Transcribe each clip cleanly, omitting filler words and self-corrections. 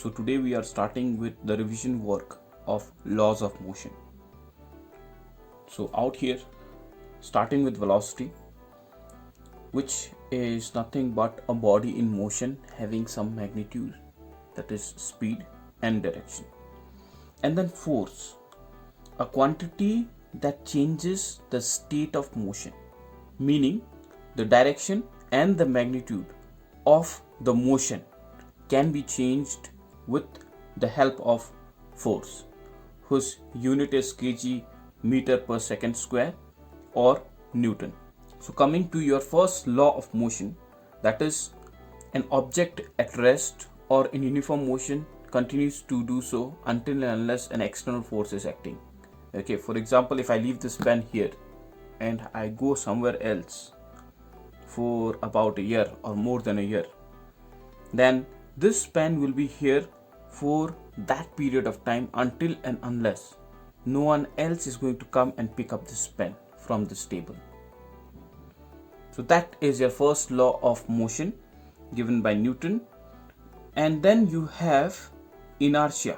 So today we are starting with the revision work of laws of motion. So out here, starting with velocity, which is nothing but a body in motion having some magnitude, that is speed and direction. And then force, a quantity that changes the state of motion, meaning the direction and the magnitude of the motion can be changed with the help of force, whose unit is kg meter per second square or Newton. So coming to your first law of motion, that is, an object at rest or in uniform motion continues to do so until and unless an external force is acting. Okay, for example, if I leave this pen here and I go somewhere else for about a year or more than a year, then this pen will be here for that period of time until and unless no one else is going to come and pick up this pen from this table. So that is your first law of motion given by Newton. And then you have inertia.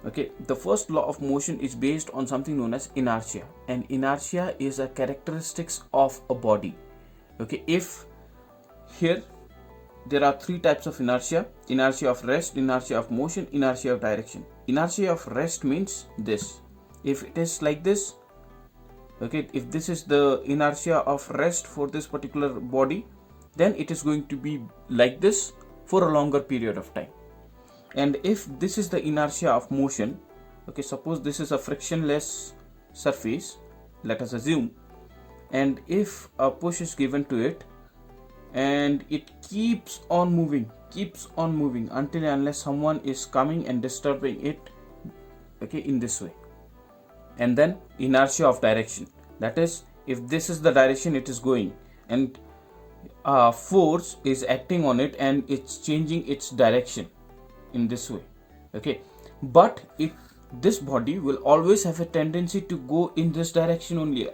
Okay, the first law of motion is based on something known as inertia, and inertia is a characteristics of a body. Okay, if here there are three types of inertia: inertia of rest, inertia of motion, inertia of direction. Inertia of rest means this: if it is like this, okay, if this is the inertia of rest for this particular body, then it is going to be like this for a longer period of time. And if this is the inertia of motion, okay, suppose this is a frictionless surface, let us assume, and if a push is given to it and it keeps on moving until unless someone is coming and disturbing it, okay, in this way. And then inertia of direction, that is, if this is the direction it is going and force is acting on it and it's changing its direction in this way, okay, but this body will always have a tendency to go in this direction only,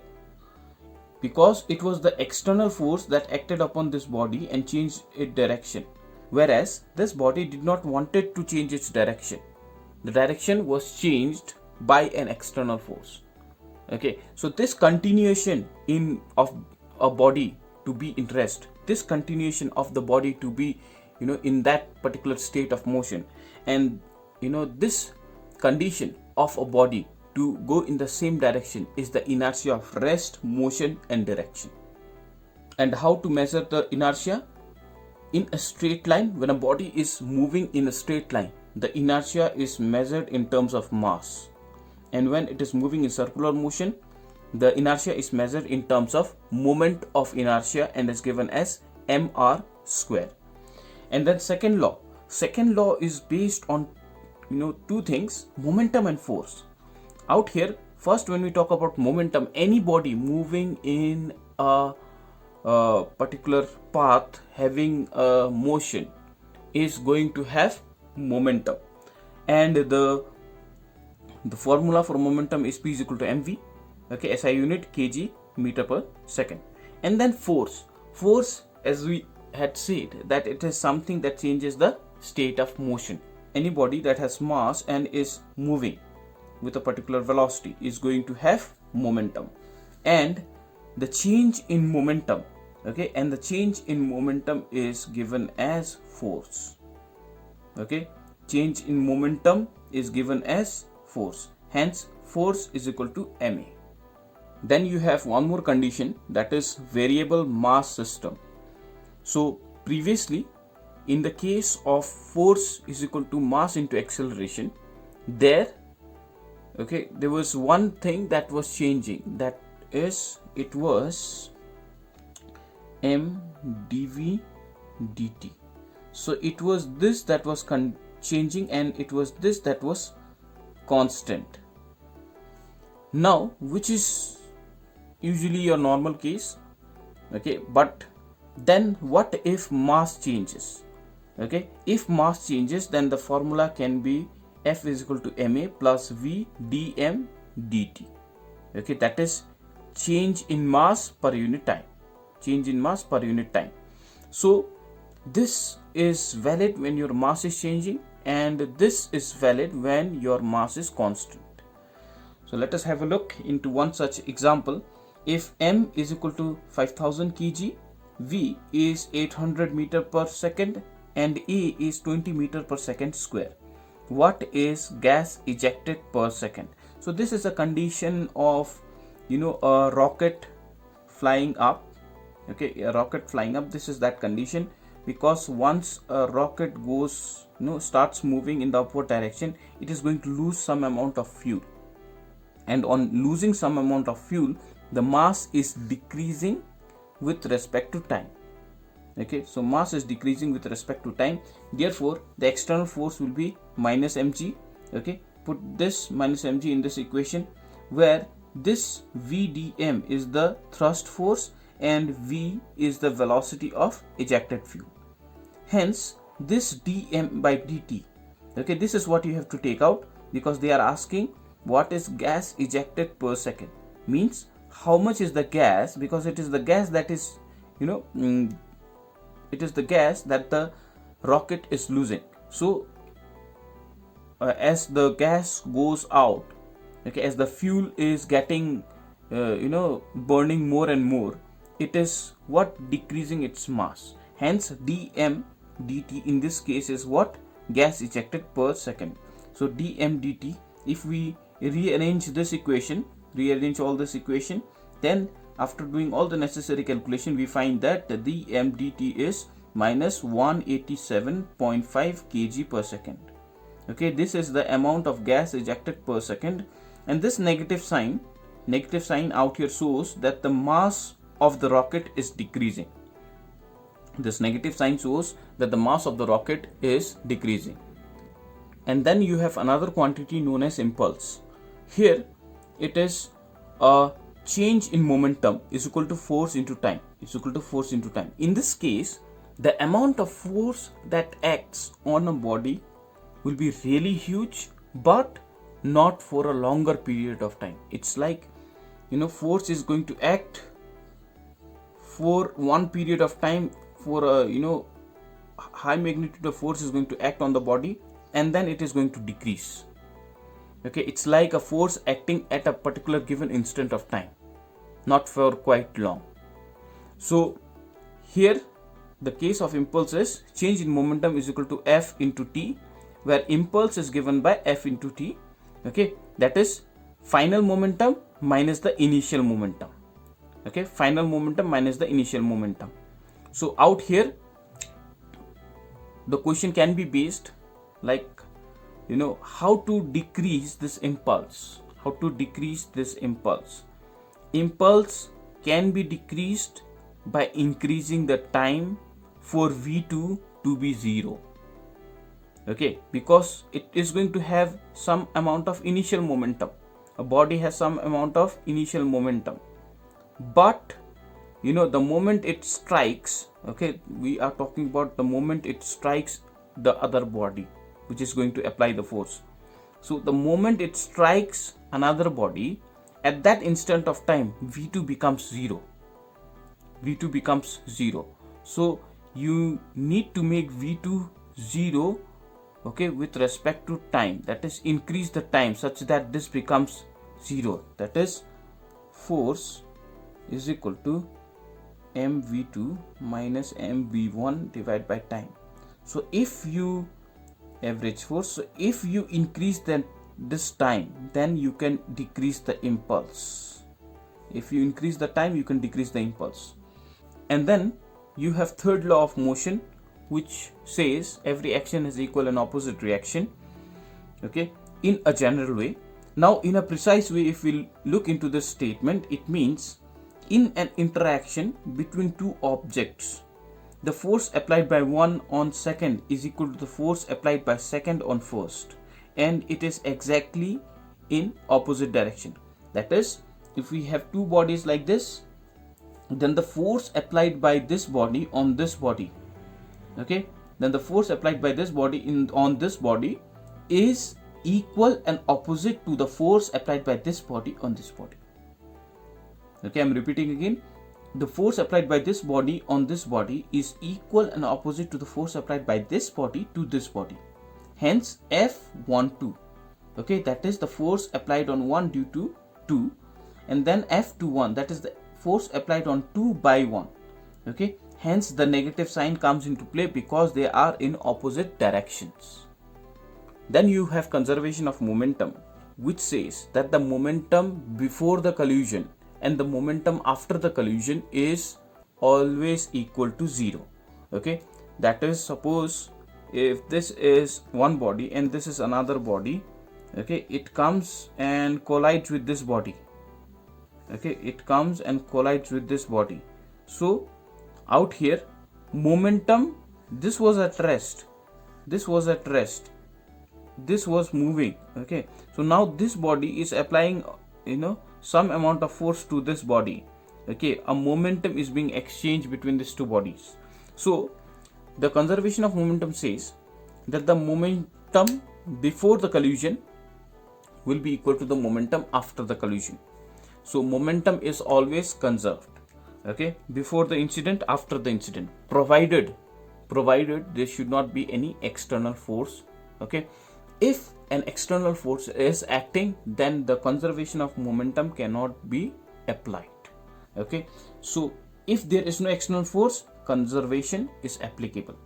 because it was the external force that acted upon this body and changed its direction, whereas this body did not wanted to change its direction. The direction was changed by an external force. Okay, so this continuation of a body to be in rest, this continuation of the body to be in that particular state of motion, and this condition of a body to go in the same direction is the inertia of rest, motion and direction. And how to measure the inertia? In a straight line, when a body is moving in a straight line, the inertia is measured in terms of mass, and when it is moving in circular motion, the inertia is measured in terms of moment of inertia and is given as mr square. And then second law is based on two things: momentum and force. Out here, first, when we talk about momentum, any body moving in a particular path having a motion is going to have momentum, and the formula for momentum is P is equal to mv, okay, SI unit kg meter per second. And then force, as we had said, that it is something that changes the state of motion. Any body that has mass and is moving with a particular velocity is going to have momentum, and the change in momentum, okay, and the change in momentum is given as force. Okay, change in momentum is given as force, hence force is equal to ma. Then you have one more condition, that is variable mass system. So previously, in the case of force is equal to mass into acceleration, there was one thing that was changing, that is, it was m dv dt. So it was this that was changing, and it was this that was constant. Now, which is usually your normal case, okay, but then what if mass changes? Okay, if mass changes, then the formula can be F is equal to ma plus v dm dt. Okay, that is change in mass per unit time. So this is valid when your mass is changing, and this is valid when your mass is constant. So let us have a look into one such example. If m is equal to 5000 kg, v is 800 meter per second, and a is 20 meter per second square, what is gas ejected per second? So this is a condition of a rocket flying up. Okay, a rocket flying up, this is that condition, because once a rocket goes starts moving in the upward direction, it is going to lose some amount of fuel, and on losing some amount of fuel, the mass is decreasing with respect to time. Okay, so mass is decreasing with respect to time, therefore the external force will be minus mg. Okay, put this minus mg in this equation, where this vdm is the thrust force and v is the velocity of ejected fuel. Hence this dm by dt, okay, this is what you have to take out, because they are asking what is gas ejected per second, means how much is the gas, because it is the gas that is it is the gas that the rocket is losing. So as the gas goes out, okay, as the fuel is getting burning more and more, it is what decreasing its mass. Hence dm dt in this case is what? Gas ejected per second. So dm dt, if we rearrange this equation, rearrange all this equation, then after doing all the necessary calculation, we find that the dm dt is minus 187.5 kg per second. Okay, this is the amount of gas ejected per second, and this negative sign out here shows that the mass of the rocket is decreasing. This negative sign shows that the mass of the rocket is decreasing. And then you have another quantity known as impulse. Here it is a change in momentum is equal to force into time, In this case, the amount of force that acts on a body will be really huge, but not for a longer period of time. It's like force is going to act for one period of time, for a high magnitude of force is going to act on the body, and then it is going to decrease. Okay, it's like a force acting at a particular given instant of time, not for quite long. So here the case of impulse is change in momentum is equal to f into t, where impulse is given by f into t. Okay, that is final momentum minus the initial momentum. Okay, final momentum minus the initial momentum. So out here the question can be based like how to decrease this impulse. Impulse can be decreased by increasing the time for v2 to be 0. Okay, because it is going to have some amount of initial momentum. A body has some amount of initial momentum, but the moment it strikes, okay, we are talking about the moment it strikes the other body which is going to apply the force. So the moment it strikes another body, at that instant of time v2 becomes 0. So you need to make v2 0, okay, with respect to time, that is increase the time such that this becomes 0, that is force is equal to mv2 minus mv1 divided by time. So if you average force, so if you increase this time, then you can decrease the impulse. If you increase the time, you can decrease the impulse. And then you have third law of motion, which says every action has equal and opposite reaction, okay, in a general way. Now in a precise way, if we look into this statement, it means in an interaction between two objects, the force applied by one on second is equal to the force applied by second on first, and it is exactly in opposite direction. That is, if we have two bodies like this, then the force applied by this body on this body, okay, then the force applied by this body on this body is equal and opposite to the force applied by this body on this body. Okay, I'm repeating again. the force applied by this body on this body is equal and opposite to the force applied by this body to this body. Hence F12, okay, that is the force applied on 1 due to 2, and then F21, that is the force applied on 2 by 1, okay. Hence the negative sign comes into play because they are in opposite directions. Then you have conservation of momentum, which says that the momentum before the collision and the momentum after the collision is always equal to 0, okay. That is, suppose if this is one body and this is another body, okay, it comes and collides with this body, okay, it comes and collides with this body. So out here, momentum, this was at rest, this was at rest, this was moving, okay. So now this body is applying, some amount of force to this body, okay. A momentum is being exchanged between these two bodies. So the conservation of momentum says that the momentum before the collision will be equal to the momentum after the collision. So momentum is always conserved, okay, before the incident, after the incident, provided there should not be any external force, okay. If an external force is acting, then the conservation of momentum cannot be applied, okay. So if there is no external force, conservation is applicable.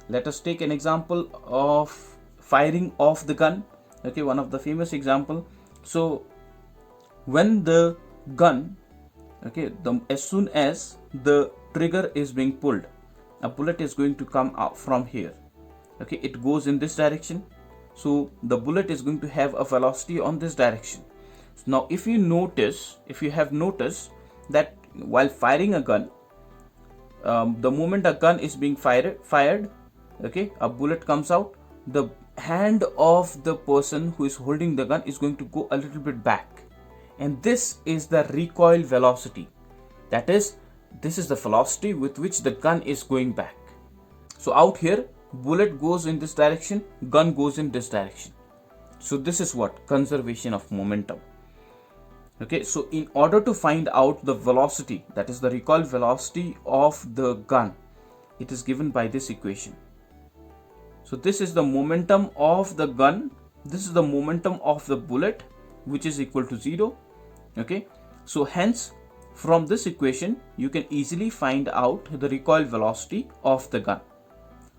Let us take an example of firing of the gun, okay, one of the famous example. So when the gun, okay, as soon as the trigger is being pulled, a bullet is going to come out from here, okay, it goes in this direction. So the bullet is going to have a velocity on this direction. So now if you have noticed that while firing a gun, the moment a gun is being fired, okay, a bullet comes out, the hand of the person who is holding the gun is going to go a little bit back, and this is the recoil velocity. That is, this is the velocity with which the gun is going back. So out here, bullet goes in this direction, gun goes in this direction. So this is what? Conservation of momentum. Okay, so in order to find out the velocity, that is the recoil velocity of the gun, it is given by this equation. So this is the momentum of the gun, this is the momentum of the bullet, which is equal to 0. Okay, so hence from this equation you can easily find out the recoil velocity of the gun,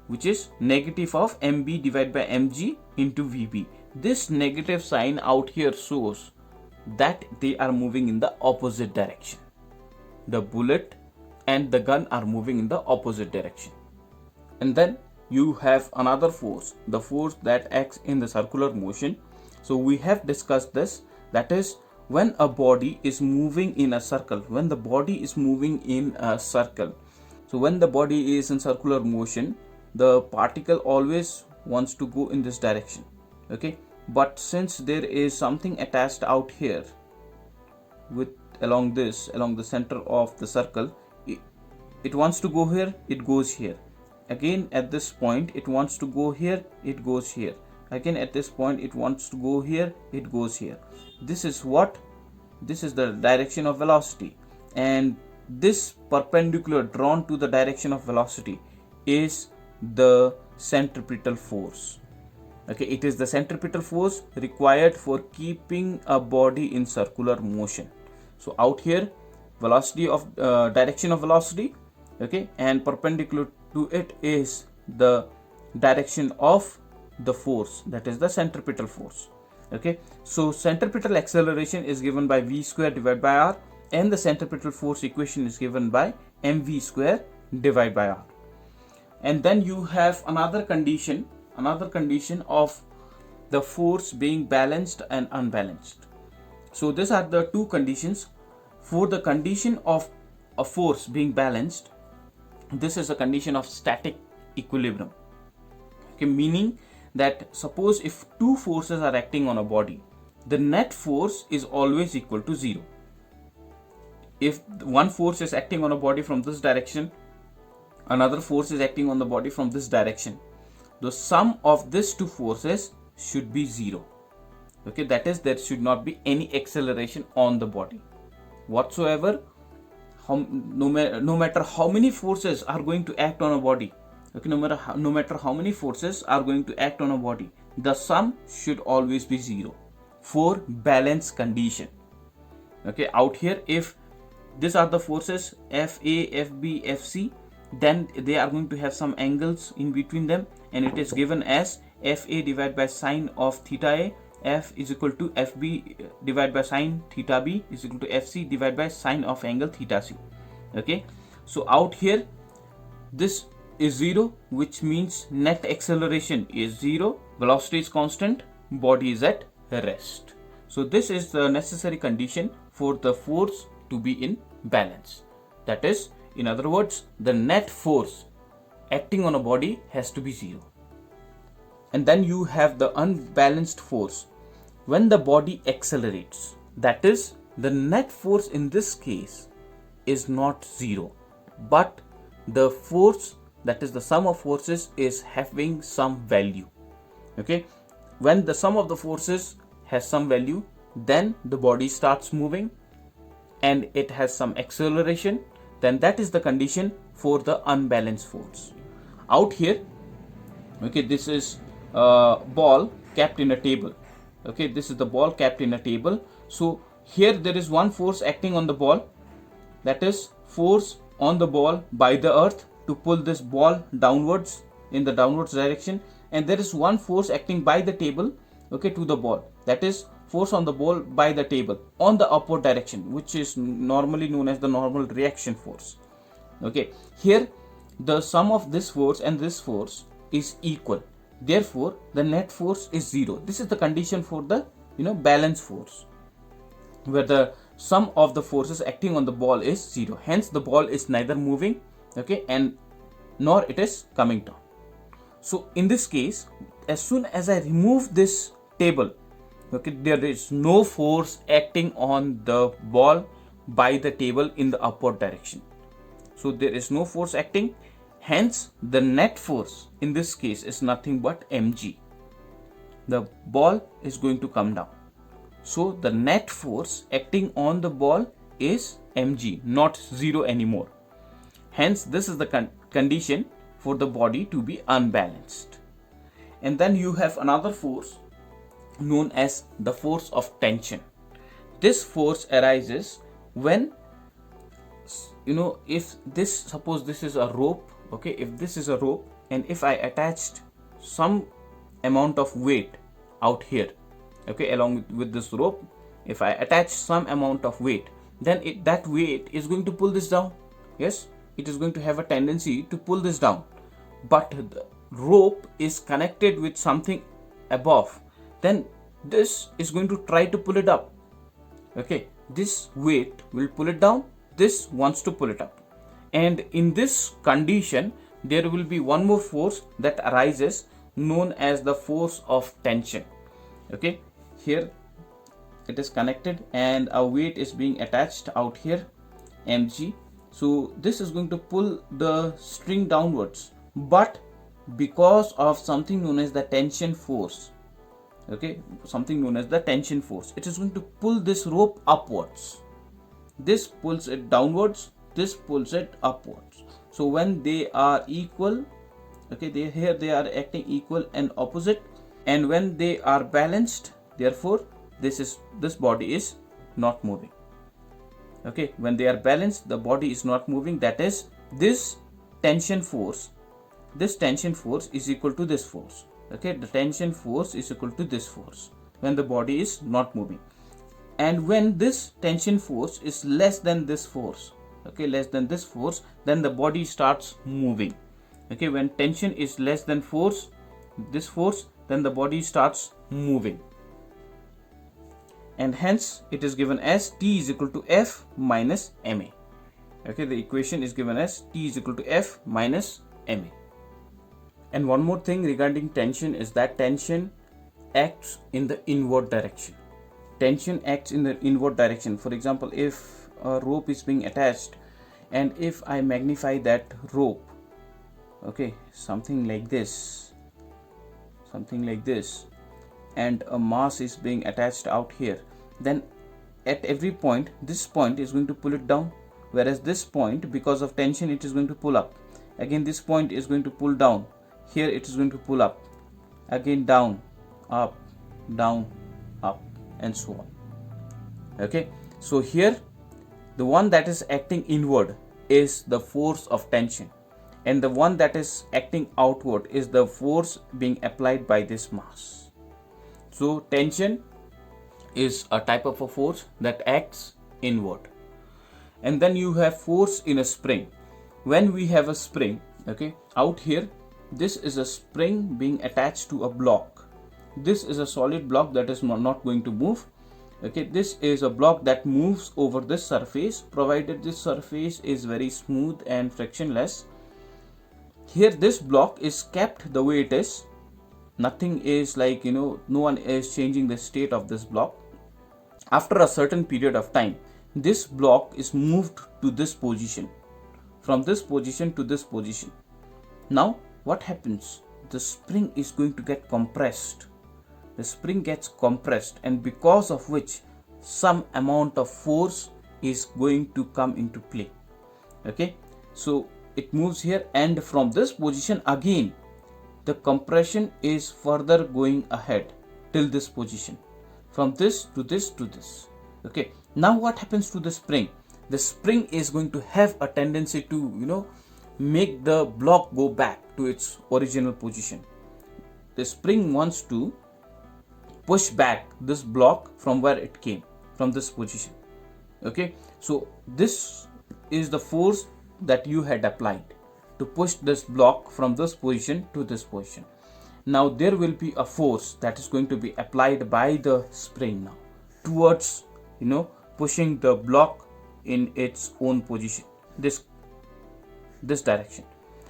which is negative of mb divided by mg into vb. This negative sign out here shows that they are moving in the opposite direction. The bullet and the gun are moving in the opposite direction. And then you have another force, the force that acts in the circular motion. So we have discussed this, that is when a body is moving in a circle, so when the body is in circular motion, the particle always wants to go in this direction. Okay, but since there is something attached out here along the center of the circle, it wants to go here, it goes here. Again at this point it wants to go here, it goes here. Again at this point it wants to go here, it goes here. This is the direction of velocity, and this perpendicular drawn to the direction of velocity is the centripetal force. Okay, it is the centripetal force required for keeping a body in circular motion. So out here, velocity of direction of velocity, okay, and perpendicular to it is the direction of the force, that is the centripetal force. Okay, so centripetal acceleration is given by v square divided by r, and the centripetal force equation is given by mv square divided by r. And then you have another condition of the force being balanced and unbalanced. So these are the two conditions. For the condition of a force being balanced, this is a condition of static equilibrium. Okay, meaning that suppose if two forces are acting on a body, the net force is always equal to 0. If one force is acting on a body from this direction, another force is acting on the body from this direction, the sum of these two forces should be 0. Okay, that is, there should not be any acceleration on the body whatsoever. no matter how many forces are going to act on a body, okay, no matter how many forces are going to act on a body, the sum should always be 0 for balance condition. Okay, out here, if these are the forces FA, FB, FC, then they are going to have some angles in between them, and it is given as FA divided by sine of theta A, F is equal to FB divided by sine theta B is equal to FC divided by sine of angle theta C. Okay, so out here this is 0, which means net acceleration is 0, velocity is constant, body is at rest. So this is the necessary condition for the force to be in balance. That is, in other words, the net force acting on a body has to be 0. And then you have the unbalanced force when the body accelerates. That is, the net force in this case is not 0, but the force, that is the sum of forces, is having some value. Okay, when the sum of the forces has some value, then the body starts moving and it has some acceleration, then that is the condition for the unbalanced force. Out here, okay, this is a ball kept in a table. Okay, this is the ball kept in a table. So here there is one force acting on the ball, that is force on the ball by the earth to pull this ball downwards in the downwards direction, and there is one force acting by the table, okay, to the ball, that is force on the ball by the table on the upward direction, which is normally known as the normal reaction force. Okay, here the sum of this force and this force is equal, therefore the net force is 0. This is the condition for the balance force, where the sum of the forces acting on the ball is 0, hence the ball is neither moving, okay, and nor it is coming down. So in this case, as soon as I remove this table, okay, there is no force acting on the ball by the table in the upward direction. So there is no force acting, hence the net force in this case is nothing but mg. The ball is going to come down. So the net force acting on the ball is mg, not 0 anymore. Hence this is the condition for the body to be unbalanced. And then you have another force known as the force of tension. This force arises when, if this, suppose this is a rope, okay, if this is a rope, and if I attached some amount of weight out here, okay, along with this rope, if I attach some amount of weight, then that weight is going to pull this down. Yes, it is going to have a tendency to pull this down, but the rope is connected with something above, then this is going to try to pull it up. Okay, this weight will pull it down, this wants to pull it up, and in this condition there will be one more force that arises known as the force of tension. Okay, here it is connected and a weight is being attached out here, mg. So this is going to pull the string downwards, but because of something known as the tension force, okay, something known as the tension force, it is going to pull this rope upwards. This pulls it downwards, this pulls it upwards. So when they are equal, okay, they are acting equal and opposite, and when they are balanced, therefore this body is not moving. Okay, when they are balanced, the body is not moving. That is, this tension force is equal to this force. Okay, the tension force is equal to this force when the body is not moving. And when this tension force is less than this force, okay, less than this force, then the body starts moving. Okay, when tension is less than this force, then the body starts moving. And hence it is given as T is equal to F minus ma. Okay, the equation is given as T is equal to F minus ma. And one more thing regarding tension is that tension acts in the inward direction. Tension acts in the inward direction. For example, if a rope is being attached and if I magnify that rope, okay, something like this, and a mass is being attached out here, then at every point, this point is going to pull it down. whereas this point, because of tension, it is going to pull up. Again, this point is going to pull down. Here it is going to pull up. Again, down, up, and so on. Okay, so here the one that is acting inward is the force of tension, and the one that is acting outward is the force being applied by this mass. So tension is a type of a force that acts inward. And then you have force in a spring. When we have a spring, okay, out here, this is a spring being attached to a block. This is a solid block that is not going to move. Okay, this is a block that moves over this surface, provided this surface is very smooth and frictionless. Here this block is kept the way it is. Nothing is like, no one is changing the state of this block. After a certain period of time, this block is moved to this position, from this position to this position. Now what happens? The spring is going to get compressed. The spring gets compressed, and because of which some amount of force is going to come into play. Okay, so it moves here, and from this position again the compression is further going ahead till this position, from this to this to this. Okay, now what happens to the spring? The spring is going to have a tendency to make the block go back to its original position. The spring wants to push back this block from where it came, from this position. Okay, so this is the force that you had applied to push this block from this position to this position. Now there will be a force that is going to be applied by the spring now towards pushing the block in its own position, this direction.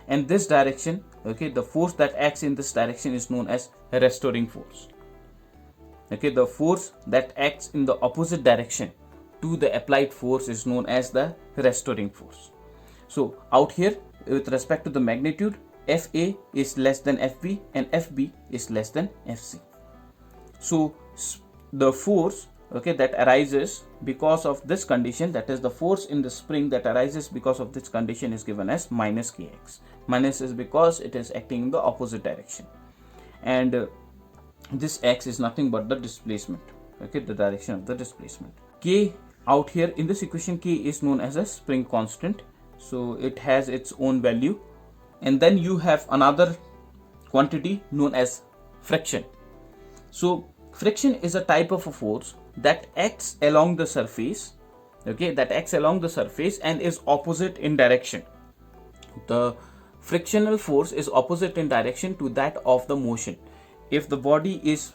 And this direction, okay, the force that acts in this direction is known as restoring force. Okay, the force that acts in the opposite direction to the applied force is known as the restoring force. So out here, with respect to the magnitude, Fa is less than Fb and Fb is less than Fc. So the force, okay, that arises because of this condition, that is the force in the spring that arises because of this condition, is given as minus kx. Minus is because it is acting in the opposite direction, and this x is nothing but the displacement, okay, the direction of the displacement. K out here in this equation, K is known as a spring constant, so it has its own value. And then you have another quantity known as friction. So friction is a type of a force that acts along the surface, okay, that acts along the surface and is opposite in direction. The frictional force is opposite in direction to that of the motion. If the body is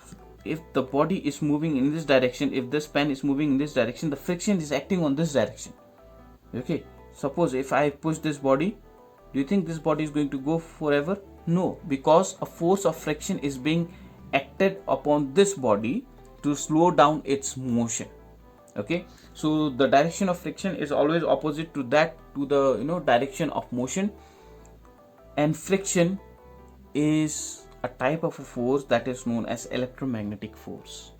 moving in this direction, if this pen is moving in this direction, the friction is acting on this direction. Okay, suppose if I push this body, do you think this body is going to go forever? No, because a force of friction is being acted upon this body to slow down its motion. Okay, so the direction of friction is always opposite to the direction of motion, and friction is a type of a force that is known as electromagnetic force.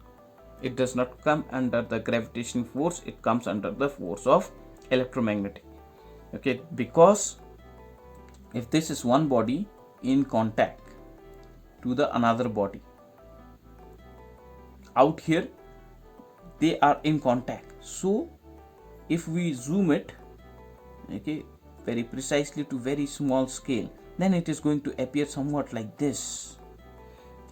It does not come under the gravitational force, it comes under the force of electromagnetic. Okay, because if this is one body in contact to the another body, out here they are in contact. So if we zoom it, okay, very precisely to very small scale, then it is going to appear somewhat like this.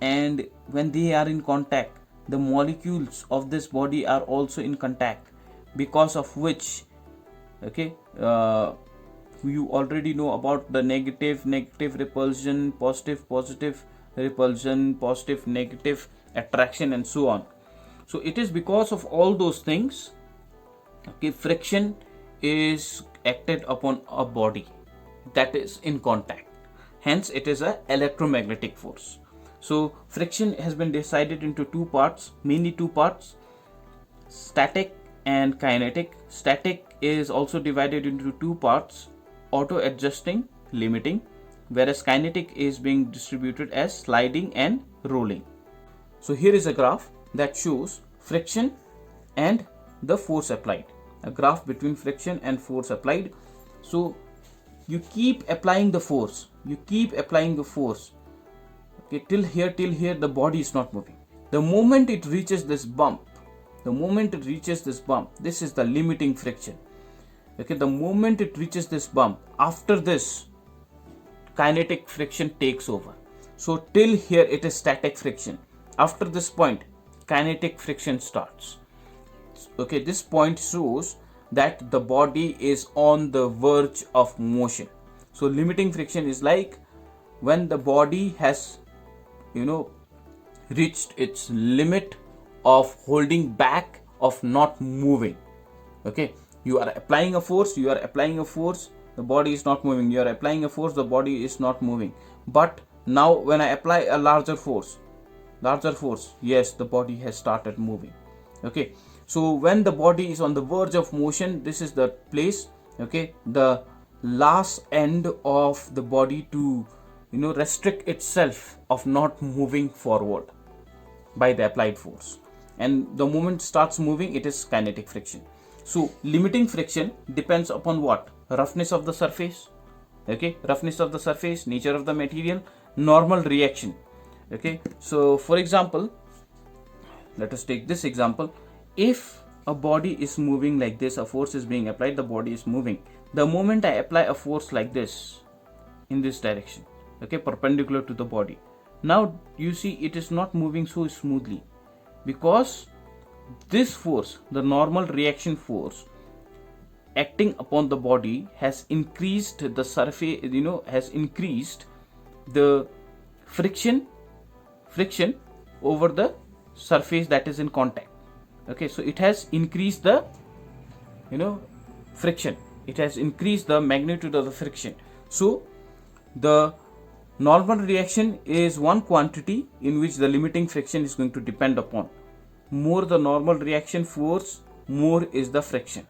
And when they are in contact, the molecules of this body are also in contact, because of which, okay, you already know about the negative repulsion, positive repulsion, positive negative attraction, and so on. So it is because of all those things, okay, friction is acted upon a body that is in contact. Hence it is an electromagnetic force. So friction has been decided into two parts, mainly two parts: static and kinetic. Static is also divided into two parts: auto-adjusting, limiting, whereas kinetic is being distributed as sliding and rolling. So here is a graph that shows friction and the force applied. a graph between friction and force applied. So you keep applying the force, okay, till here the body is not moving. The moment it reaches this bump, this is the limiting friction. Okay, the moment it reaches this bump, after this kinetic friction takes over. So till here it is static friction. After this point, kinetic friction starts. Okay, this point shows that the body is on the verge of motion. So limiting friction is like when the body has, reached its limit of holding back, of not moving. Okay, you are applying a force, the body is not moving. You are applying a force, the body is not moving. But now when I apply a larger force, yes, the body has started moving. Okay, so when the body is on the verge of motion, this is the place, okay, the last end of the body to, restrict itself of not moving forward by the applied force. And the moment starts moving, it is kinetic friction. So limiting friction depends upon what? Roughness of the surface, okay, nature of the material, normal reaction. Okay, so for example, let us take this example. If a body is moving like this, a force is being applied, the body is moving. The moment I apply a force like this, in this direction, okay, perpendicular to the body, now you see it is not moving so smoothly, because this force, the normal reaction force acting upon the body, has increased the surface, has increased the friction over the surface that is in contact. Okay, so it has increased the friction, it has increased the magnitude of the friction. So the normal reaction is one quantity in which the limiting friction is going to depend upon. More the normal reaction force, more is the friction.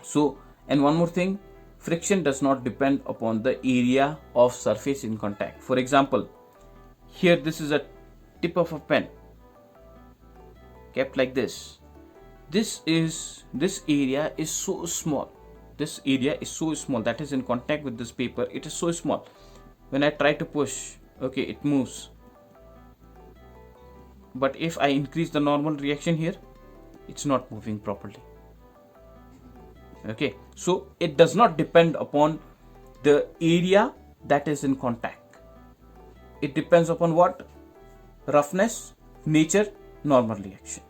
So, and one more thing, friction does not depend upon the area of surface in contact. For example, here this is a tip of a pen kept like this. This area is so small. That is in contact with this paper. It is so small. When I try to push, okay, it moves. But if I increase the normal reaction here, it's not moving properly. Okay, so it does not depend upon the area that is in contact. It depends upon what? Roughness, nature, normal reaction.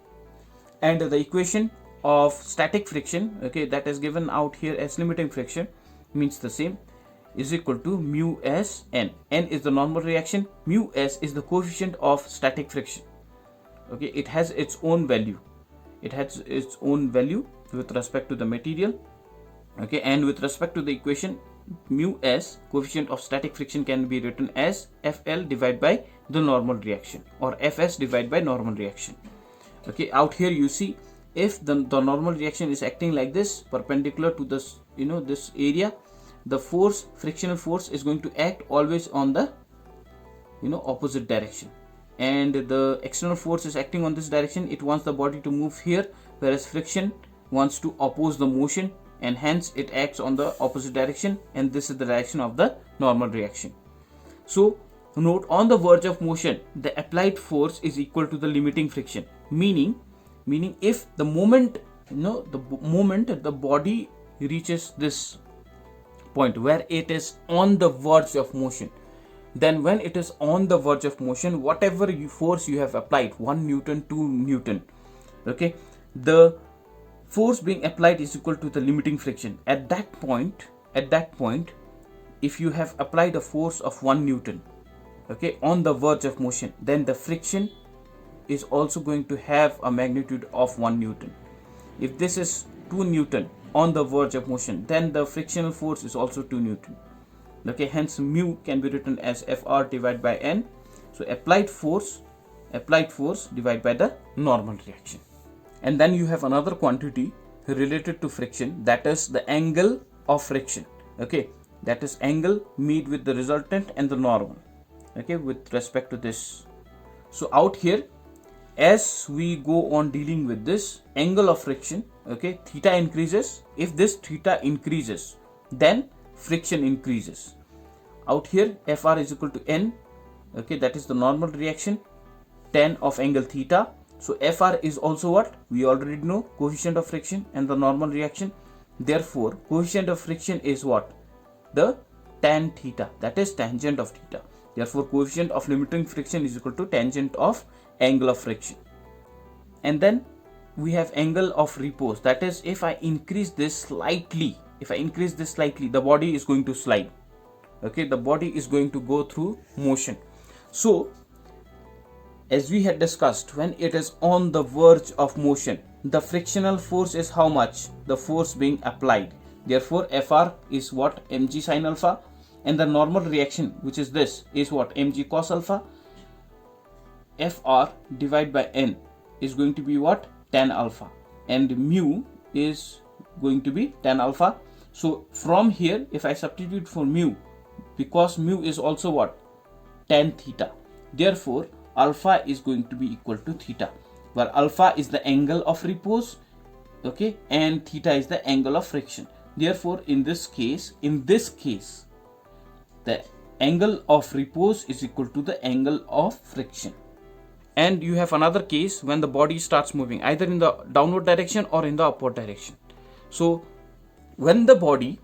And the equation of static friction, okay, that is given out here as limiting friction, means the same, is equal to mu s n. N is the normal reaction, mu s is the coefficient of static friction. Okay, it has its own value. With respect to the material. Okay, and with respect to the equation, mu s, coefficient of static friction, can be written as Fl divided by the normal reaction, or Fs divided by normal reaction. Okay, out here you see, if the normal reaction is acting like this, perpendicular to this, this area, the force, frictional force, is going to act always on the, opposite direction. And the external force is acting on this direction. It wants the body to move here, whereas friction wants to oppose the motion, and hence it acts on the opposite direction, and this is the direction of the normal reaction. So note, on the verge of motion, the applied force is equal to the limiting friction, meaning if the moment the body reaches this point where it is on the verge of motion, then when it is on the verge of motion, whatever force you have applied, 1 Newton, 2 Newton, okay, the force being applied is equal to the limiting friction. At that point, if you have applied a force of 1 Newton, okay, on the verge of motion, then the friction is also going to have a magnitude of 1 Newton. If this is 2 Newton on the verge of motion, then the frictional force is also 2 Newton. Okay, hence mu can be written as Fr divided by N. So applied force divided by the normal reaction. And then you have another quantity related to friction, that is the angle of friction. Okay, that is angle made with the resultant and the normal, okay, with respect to this. So out here, as we go on dealing with this angle of friction, okay, theta increases. If this theta increases, then friction increases. Out here, Fr is equal to N, okay, that is the normal reaction, tan of angle theta. So Fr is also what? We already know, coefficient of friction and the normal reaction. Therefore, coefficient of friction is what? The tan theta, that is tangent of theta. Therefore, coefficient of limiting friction is equal to tangent of angle of friction. And then we have angle of repose, that is, if I increase this slightly, the body is going to slide. Okay, the body is going to go through motion. So, as we had discussed, when it is on the verge of motion, the frictional force is how much? The force being applied. Therefore, Fr is what? Mg sin alpha. And the normal reaction, which is this, is what? Mg cos alpha. Fr divided by N is going to be what? Tan alpha. And mu is going to be tan alpha. So, from here, if I substitute for mu, because mu is also what? Tan theta. Therefore, alpha is going to be equal to theta, where alpha is the angle of repose, okay, and theta is the angle of friction. Therefore, in this case, the angle of repose is equal to the angle of friction. And you have another case when the body starts moving either in the downward direction or in the upward direction. So, when the body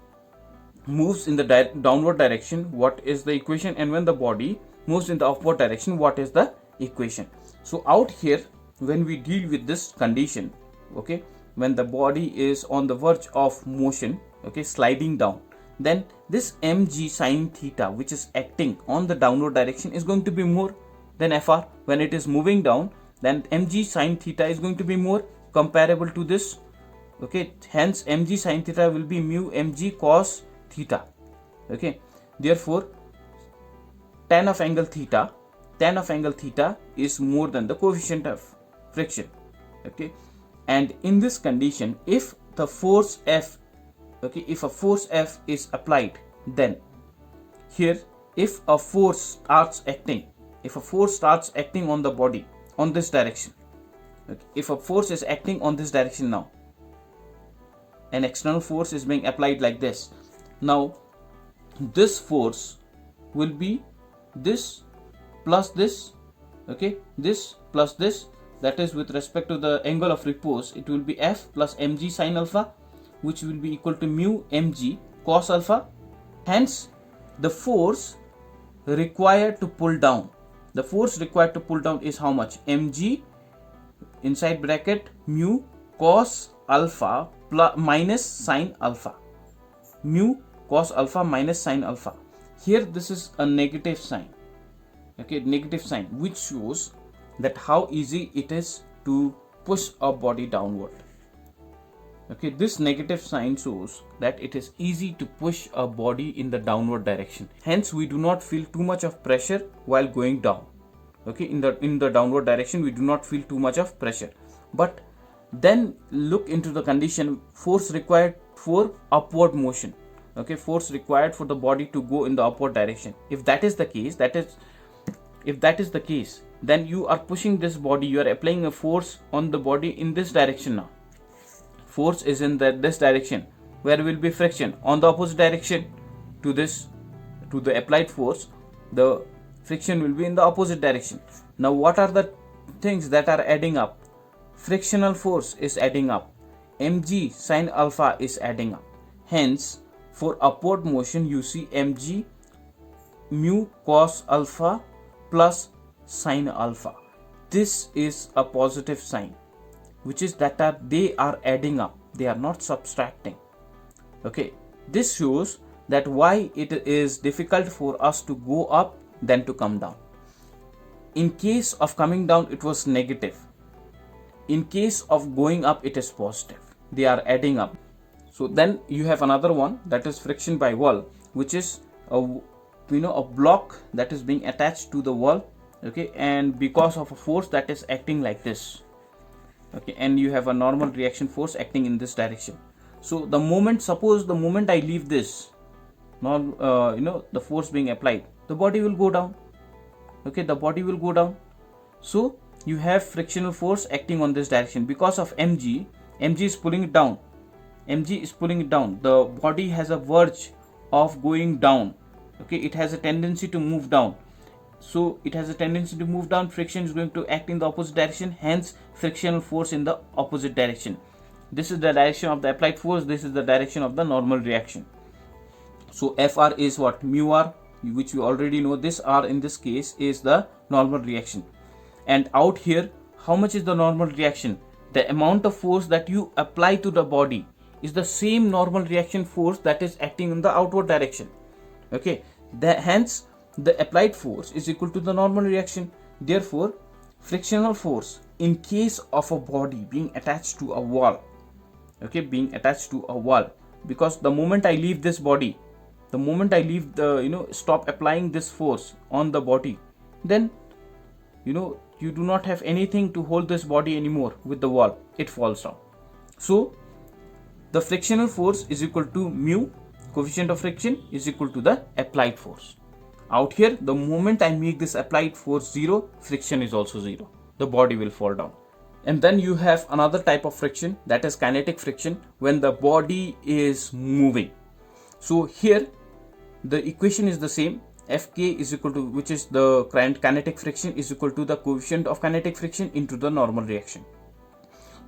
moves in the downward direction, what is the equation? And when the body moves in the upward direction, what is the equation? So out here, when we deal with this condition, okay, when the body is on the verge of motion, okay, sliding down, then this mg sin theta, which is acting on the downward direction, is going to be more than Fr. When it is moving down, then mg sin theta is going to be more comparable to this, okay, hence mg sin theta will be mu mg cos theta, okay. Therefore, tan of angle theta is more than the coefficient of friction, okay. And in this condition, if the force F, okay, if a force F is applied, then here, if a force starts acting on the body on this direction, okay, if a force is acting on this direction now, an external force is being applied like this. Now, this force will be this plus this, okay, this plus this, that is with respect to the angle of repose, it will be F plus mg sin alpha, which will be equal to mu mg cos alpha. Hence, the force required to pull down is how much? Mg inside bracket mu cos alpha plus minus sin alpha, mu cos alpha minus sin alpha. Here this is a negative sign, okay, negative sign, which shows that how easy it is to push a body downward. Okay, this negative sign shows that it is easy to push a body in the downward direction. Hence, we do not feel too much of pressure while going down. Okay, in the downward direction, we do not feel too much of pressure. But then look into the condition, force required for upward motion. Okay, force required for the body to go in the upward direction. If that is the case, then you are pushing this body, you are applying a force on the body in this direction now. Force is in this direction. Where will be friction? On the opposite direction to the applied force, the friction will be in the opposite direction. Now, what are the things that are adding up? Frictional force is adding up. Mg sin alpha is adding up. Hence, for upward motion, you see mg mu cos alpha plus sin alpha. This is a positive sign, which is that they are adding up, they are not subtracting. Okay, this shows that why it is difficult for us to go up than to come down. In case of coming down, it was negative. In case of going up, it is positive. They are adding up. So then you have another one, that is friction by wall, which is a block that is being attached to the wall, okay, and because of a force that is acting like this, okay, and you have a normal reaction force acting in this direction. So suppose the moment I leave this, the force being applied, the body will go down. Okay, the body will go down. So you have frictional force acting on this direction. Because of mg is pulling it down. Mg is pulling it down. The body has a verge of going down. Okay, it has a tendency to move down. So it has a tendency to move down. Friction is going to act in the opposite direction, hence frictional force in the opposite direction. This is the direction of the applied force, this is the direction of the normal reaction. So Fr is what? Mu r, which we already know. This r in this case is the normal reaction. And out here, how much is the normal reaction? The amount of force that you apply to the body is the same normal reaction force that is acting in the outward direction. Okay, hence the applied force is equal to the normal reaction. Therefore, frictional force in case of a body being attached to a wall, okay, being attached to a wall, because the moment I leave this body, the moment I leave the, stop applying this force on the body, then, you do not have anything to hold this body anymore with the wall. It falls down. So, the frictional force is equal to mu, coefficient of friction, is equal to the applied force. Out here, the moment I make this applied force 0, friction is also 0. The body will fall down. And then you have another type of friction, that is kinetic friction, when the body is moving. So here, the equation is the same. Fk is equal to, which is the kinetic friction, is equal to the coefficient of kinetic friction into the normal reaction.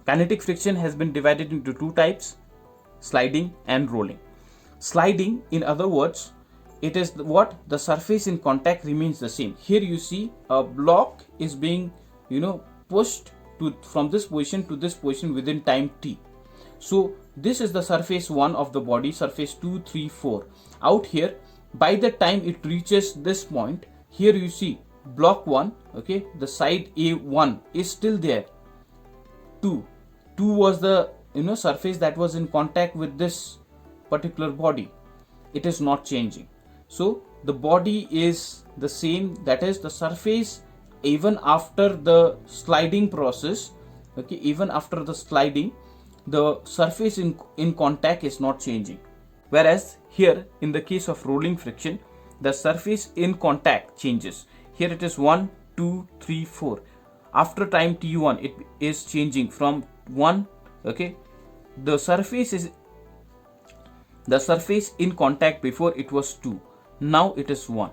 Kinetic friction has been divided into two types, sliding and rolling. Sliding, in other words, it is what? The surface in contact remains the same. Here you see a block is being, pushed from this position to this position within time t. So this is the surface 1 of the body, surface 2, 3, 4. Out here, by the time it reaches this point, here you see block 1, okay, the side A1 is still there. 2 was the surface that was in contact with this particular body. It is not changing. So the body is the same, that is the surface even after the sliding process, okay, even after the sliding, the surface in contact is not changing. Whereas here in the case of rolling friction, the surface in contact changes. Here it is 1, 2, 3, 4. After time t1, it is changing from 1, okay, the surface in contact before it was 2. Now it is 1.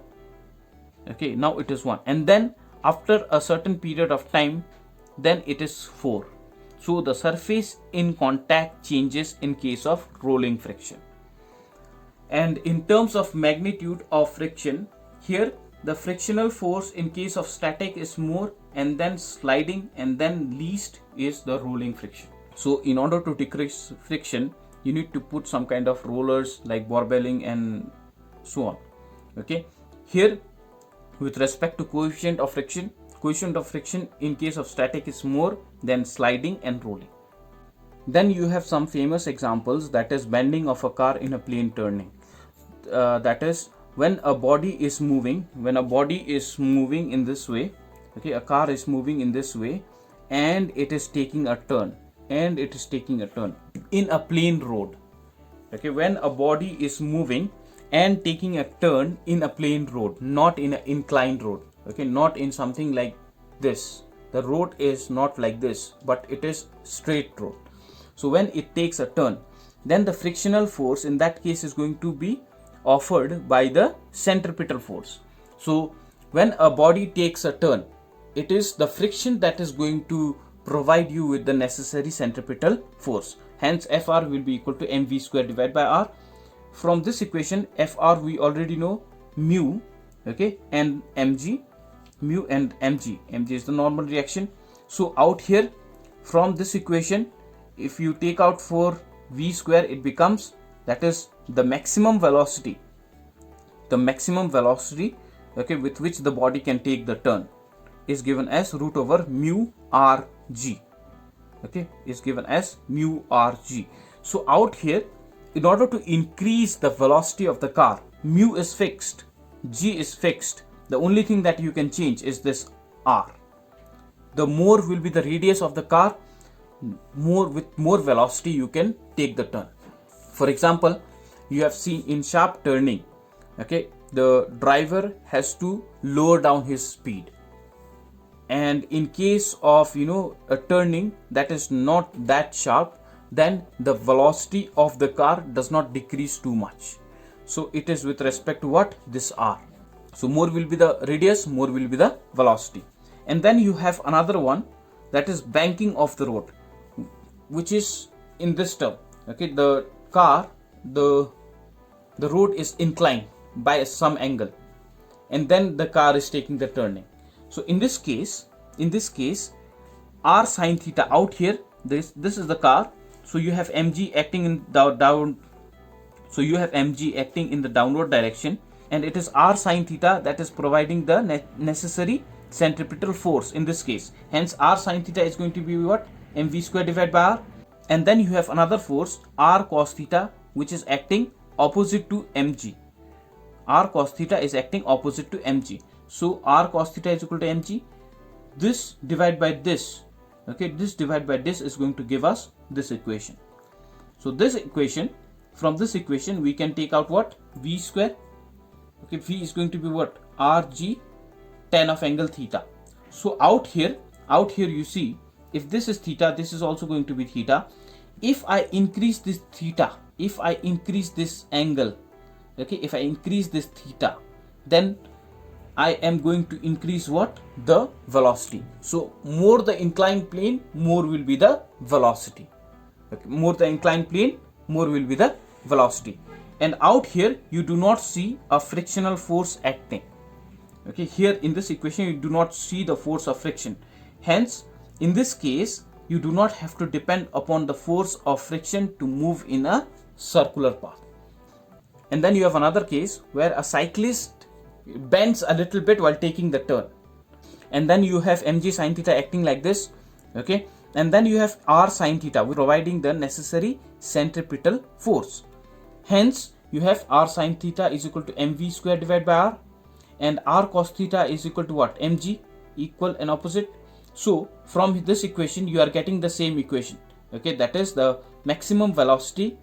Okay, now it is 1. And then after a certain period of time, then it is 4. So the surface in contact changes in case of rolling friction. And in terms of magnitude of friction, here the frictional force in case of static is more, and then sliding, and then least is the rolling friction. So in order to decrease friction, you need to put some kind of rollers like barbelling and so on. Okay, here with respect to coefficient of friction in case of static is more than sliding and rolling. Then you have some famous examples, that is bending of a car in a plane turning. That is when a body is moving in this way, okay, a car is moving in this way and it is taking a turn in a plain road. Okay, when a body is moving and taking a turn in a plain road, not in an inclined road, okay, not in something like this. The road is not like this, but it is straight road. So when it takes a turn, then the frictional force in that case is going to be offered by the centripetal force. So when a body takes a turn, it is the friction that is going to provide you with the necessary centripetal force. Hence Fr will be equal to mv square divided by r. From this equation, Fr we already know mu, okay, and mg, mu and mg. Mg is the normal reaction. So out here from this equation, if you take out for v square, it becomes, that is the maximum velocity, okay, with which the body can take the turn, is given as root over mu rg, okay, is given as mu rg. So out here, in order to increase the velocity of the car, mu is fixed, g is fixed. The only thing that you can change is this r. The more will be the radius of the car, with more velocity you can take the turn. For example, you have seen in sharp turning, okay, the driver has to lower down his speed. and in case of a turning that is not that sharp, then the velocity of the car does not decrease too much. So it is with respect to what? This r. So more will be the radius, more will be the velocity. And then you have another one, that is banking of the road, which is in this term. Okay, the car, the road is inclined by some angle, and then the car is taking the turning. So in this case r sine theta, out here this is the car, so you have mg acting in down, so you have mg acting in the downward direction, and it is r sine theta that is providing the necessary centripetal force in this case. Hence r sine theta is going to be what? mv square divided by r. And then you have another force, r cos theta, which is acting opposite to mg. R cos theta is acting opposite to mg. So r cos theta is equal to mg. This divided by this, okay, this divided by this is going to give us this equation. So this equation, from this equation we can take out what? V square. Okay, V is going to be what? Rg tan of angle theta. So out here you see, if this is theta, this is also going to be theta. If I increase this theta, if I increase this angle, okay, if I increase this theta, then I am going to increase what? The velocity. So more the inclined plane, more will be the velocity. Okay, more the inclined plane, more will be the velocity. And out here you do not see a frictional force acting. Okay, here in this equation you do not see the force of friction. Hence, in this case, you do not have to depend upon the force of friction to move in a circular path. And then you have another case where a cyclist bends a little bit while taking the turn. And then you have mg sin theta acting like this. Okay, and then you have r sin theta providing the necessary centripetal force. Hence, you have r sin theta is equal to mv square divided by r, and r cos theta is equal to what? Mg, equal and opposite. So from this equation you are getting the same equation. Okay, that is the maximum velocity.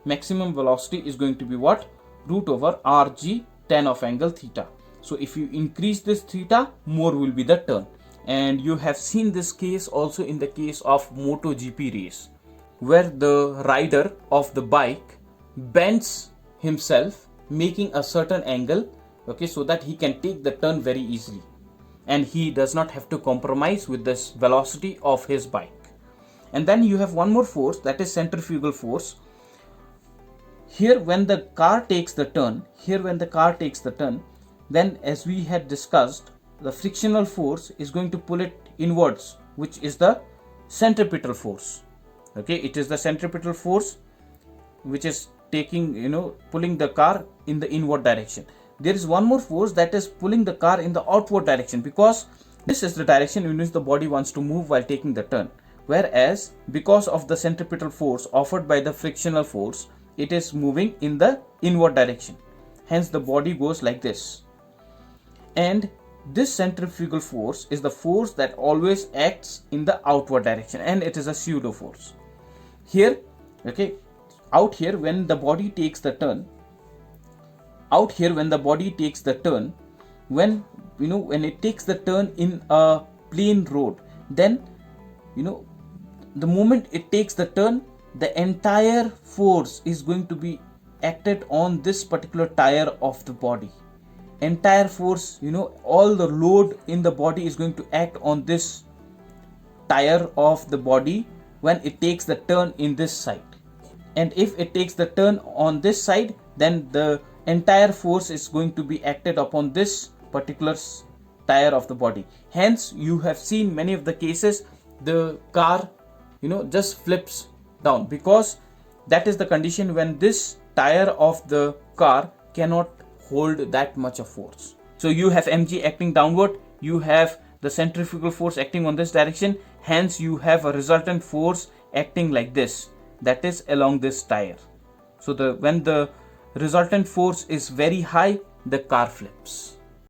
Maximum velocity is going to be what? Root over Rg tan of angle theta. So if you increase this theta, more will be the turn. And you have seen this case also in the case of MotoGP race, where the rider of the bike bends himself, making a certain angle, okay, so that he can take the turn very easily, and he does not have to compromise with this velocity of his bike. And then you have one more force, that is centrifugal force. Here when the car takes the turn, then as we had discussed, the frictional force is going to pull it inwards, which is the centripetal force. Okay, it is the centripetal force which is taking, pulling the car in the inward direction. There is one more force that is pulling the car in the outward direction, because this is the direction in which the body wants to move while taking the turn. Whereas because of the centripetal force offered by the frictional force, it is moving in the inward direction. Hence the body goes like this. And this centrifugal force is the force that always acts in the outward direction, and it is a pseudo force. Here, okay, out here when the body takes the turn, when it takes the turn in a plain road, then the moment it takes the turn, the entire force is going to be acted on this particular tire of the body. Entire force, all the load in the body is going to act on this tire of the body when it takes the turn in this side. And if it takes the turn on this side, then the entire force is going to be acted upon this particular tire of the body. Hence, you have seen many of the cases the car, just flips down, because that is the condition when this tire of the car cannot hold that much of force. So you have mg acting downward, you have the centrifugal force acting on this direction, hence you have a resultant force acting like this, that is along this tire. So when the resultant force is very high, the car flips.